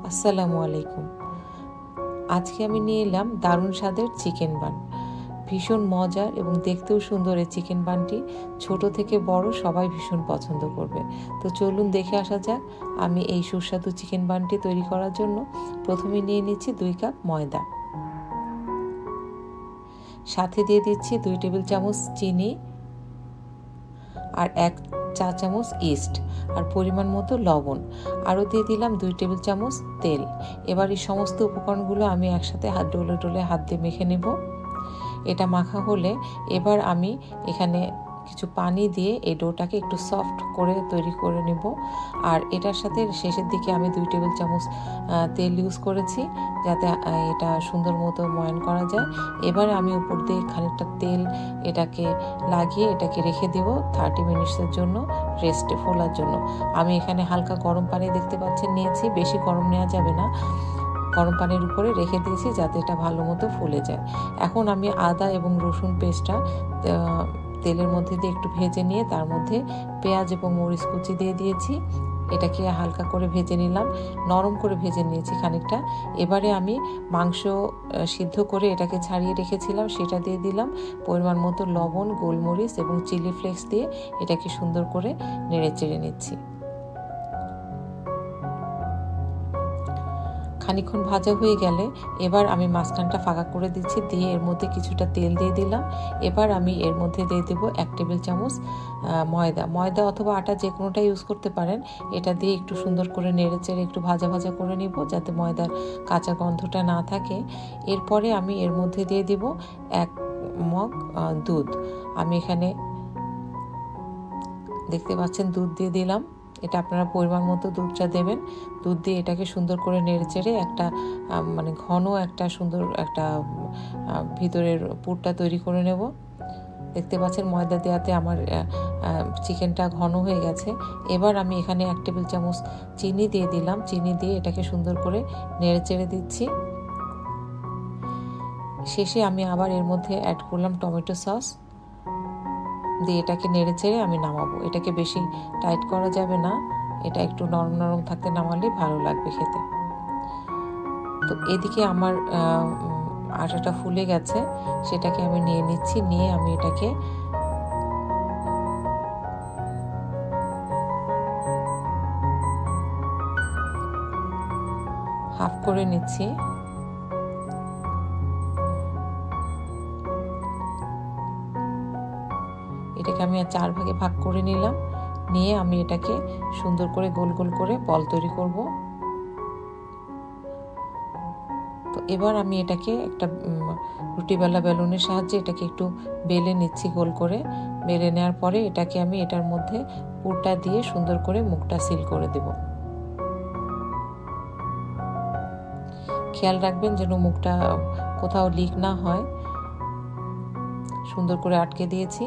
আসসালামু আলাইকুম। আজকে আমি নিয়ে এলাম দারুণ স্বাদের চিকেন বান। ভীষণ মজার এবং দেখতেও সুন্দর এই চিকেন বানটি ছোট থেকে বড় সবাই ভীষণ পছন্দ করবে। তো চলুন দেখে আসা যাক। আমি এই সুস্বাদু চিকেন বানটি তৈরি করার জন্য প্রথমে নিয়ে নিচ্ছি 2 কাপ ময়দা, সাথে দিয়ে দিচ্ছি 2 টেবিল চামচ চিনি আর 1 চা চামচ ইস্ট আর পরিমাণ মতো লবণ, আরও দিয়ে দিলাম 2 টেবিল চামচ তেল। এবার এই সমস্ত উপকরণগুলো আমি একসাথে ডলে ডলে হাত দিয়ে মেখে নেব। এটা মাখা হলে এবার আমি এখানে কিছু পানি দিয়ে এই ডোটাকে একটু সফট করে তৈরি করে নেব। আর এটার সাথে শেষের দিকে আমি 2 টেবিল চামচ তেল ইউজ করেছি যাতে এটা সুন্দর মতো ময়ান করা যায়। এবার আমি উপর দিয়ে খানিকটা তেল এটাকে লাগিয়ে এটাকে রেখে দেব 30 মিনিটসের জন্য রেস্টে ফোলার জন্য। আমি এখানে হালকা গরম পানি দেখতে পাচ্ছেন নিয়েছি, বেশি গরম নেওয়া যাবে না। গরম পানির উপরে রেখে দিয়েছি যাতে এটা ভালো মতো ফুলে যায়। এখন আমি আদা এবং রসুন পেস্টটা তেলের মধ্যে দিয়ে একটু ভেজে নিয়ে তার মধ্যে পেঁয়াজ এবং মরিচ কুচি দিয়ে দিয়েছি। এটাকে হালকা করে ভেজে নিলাম, নরম করে ভেজে নিয়েছি খানিকটা। এবারে আমি মাংস সিদ্ধ করে এটাকে ছাড়িয়ে রেখেছিলাম সেটা দিয়ে দিলাম, পরিমাণ মতো লবণ, গোলমরিচ এবং চিলি ফ্লেক্স দিয়ে এটাকে সুন্দর করে নেড়ে চেড়ে নিচ্ছি। খানিকক্ষণ ভাজা হয়ে গেলে এবার আমি মাঝখানটা ফাঁকা করে দিচ্ছি, দিয়ে এর মধ্যে কিছুটা তেল দিয়ে দিলাম। এবার আমি এর মধ্যে দিয়ে দেবো 1 টেবিল চামচ ময়দা অথবা আটা যে কোনোটা ইউজ করতে পারেন। এটা দিয়ে একটু সুন্দর করে নেড়ে চেড়ে একটু ভাজা ভাজা করে নিব যাতে ময়দার কাঁচা গন্ধটা না থাকে। এরপরে আমি এর মধ্যে দিয়ে দিব 1 মগ দুধ। আমি এখানে দেখতে পাচ্ছেন দুধ দিয়ে দিলাম। এটা আপনারা পরিমাণ মতো দুধটা দেবেন। দুধ দিয়ে এটাকে সুন্দর করে নেড়ে চেড়ে একটা ঘন একটা সুন্দর একটা ভিতরের পুরটা তৈরি করে নেব। দেখতে পাচ্ছেন ময়দা দেওয়াতে আমার চিকেনটা ঘন হয়ে গেছে। এবার আমি এখানে 1 টেবিল চামচ চিনি দিয়ে দিলাম। চিনি দিয়ে এটাকে সুন্দর করে নেড়ে চেড়ে দিচ্ছি। শেষে আমি আবার এর মধ্যে অ্যাড করলাম টমেটো সস দিয়ে এটাকে নেড়ে চেড়ে আমি নামাবো। এটাকে বেশি টাইট করা যাবে না, এটা একটু নরম নরম থাকতে নামালে ভালো লাগবে খেতে। তো এদিকে আমার আটাটা ফুলে গেছে, সেটাকে আমি নিয়ে নিচ্ছি। নিয়ে আমি এটাকে হাফ করে নিচ্ছি। এটাকে আমি 4 ভাগে ভাগ করে নিলাম। নিয়ে আমি এটাকে সুন্দর করে গোল গোল করে বল তৈরি করব। তো এবার আমি এটাকে একটা রুটি বেলা বেলুনের সাহায্যে এটাকে একটু বেলে নিচ্ছি গোল করে। বেলে নেওয়ার পরে এটাকে আমি এটার মধ্যে পুরটা দিয়ে সুন্দর করে মুখটা সিল করে দেব। খেয়াল রাখবেন যেন মুখটা কোথাও লিক না হয়। সুন্দর করে আটকে দিয়েছি।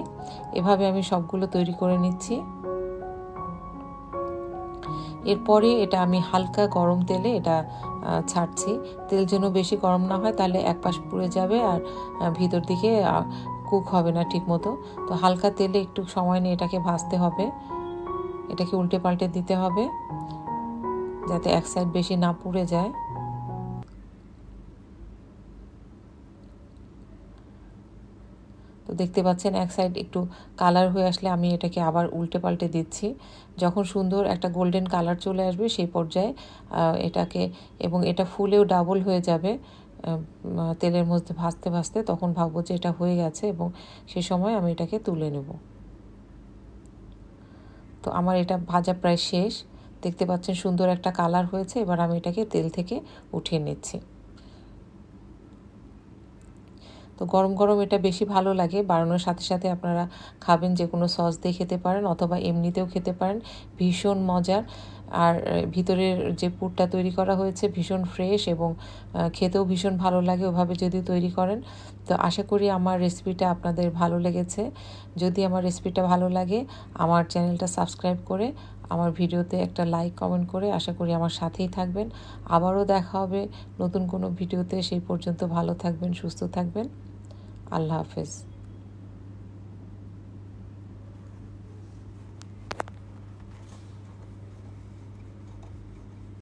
এভাবে আমি সবগুলো তৈরি করে নিচ্ছি। এরপরে এটা আমি হালকা গরম তেলে এটা ছাড়ছি। তেল যেন বেশি গরম না হয়, তাহলে এক পাশ পুড়ে যাবে আর ভিতর দিকে কুক হবে না ঠিক মতো। তো হালকা তেলে একটু সময় নিয়ে এটাকে ভাজতে হবে। এটাকে উল্টে পাল্টে দিতে হবে যাতে এক সাইড বেশি না পুড়ে যায়। তো দেখতে পাচ্ছেন এক সাইড একটু কালার হয়ে আসলে আমি এটাকে আবার উল্টে পাল্টে দিচ্ছি। যখন সুন্দর একটা গোল্ডেন কালার চলে আসবে সেই পর্যায়ে এটাকে, এবং এটা ফুলেও ডাবল হয়ে যাবে তেলের মধ্যে ভাজতে ভাজতে, তখন ভাববো যে এটা হয়ে গেছে এবং সে সময় আমি এটাকে তুলে নেব। তো আমার এটা ভাজা প্রায় শেষ। দেখতে পাচ্ছেন সুন্দর একটা কালার হয়েছে। এবার আমি এটাকে তেল থেকে উঠিয়ে নিচ্ছি। তো গরম গরম এটা বেশি ভালো লাগে। বানানোর সাথে সাথে আপনারা খাবেন, যে কোনো সস দিয়ে খেতে পারেন অথবা এমনিতেও খেতে পারেন। ভীষণ মজার। আর ভিতরের যে পুরটা তৈরি করা হয়েছে ভীষণ ফ্রেশ এবং খেতেও ভীষণ ভালো লাগে ওভাবে যদি তৈরি করেন। তো আশা করি আমার রেসিপিটা আপনাদের ভালো লেগেছে। যদি আমার রেসিপিটা ভালো লাগে আমার চ্যানেলটা সাবস্ক্রাইব করে আমার ভিডিওতে একটা লাইক কমেন্ট করে আশা করি আমার সাথেই থাকবেন। আবারও দেখা হবে নতুন কোনো ভিডিওতে। সেই পর্যন্ত ভালো থাকবেন, সুস্থ থাকবেন। আল্লাহ হাফেজ।